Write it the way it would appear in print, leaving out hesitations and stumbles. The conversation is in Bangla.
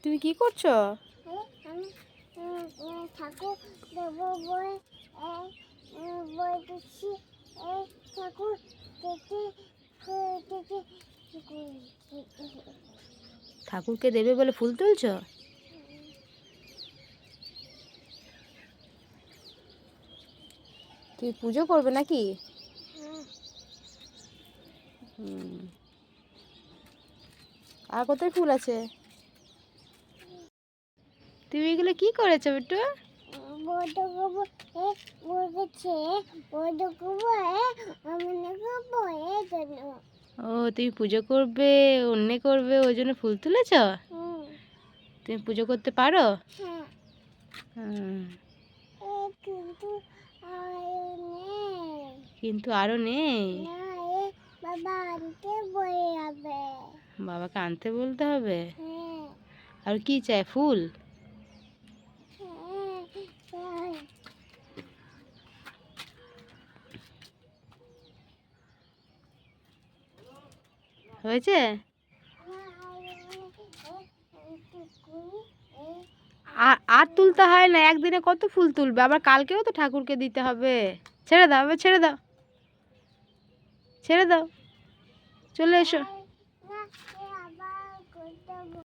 তুমি কি করছো? ঠাকুর দেব বই বই দিচ্ছি। ঠাকুর দেখে ঠাকুরকে দেবে বলে ফুল তুলছো? তুমি পুজো করবে নাকি? আর কোথায় ফুল আছে? তুমি এগুলো কি করেছো বিট্টু? ও তুমি পুজো করবে, অন্য করবে, ওই জন্য ফুল তুলেছ? তুমি পুজো করতে পারো? কিন্তু আরো নেই। বাবাকে আনতে বলতে হবে। আর কি চাই? ফুল? হয়েছে? আর তুলতে হয় না, একদিনে কত ফুল তুলবে? আবার কালকেও তো ঠাকুরকে দিতে হবে। ছেড়ে দাও, ছেড়ে দাও, ছেড়ে দাও, চলে এসো।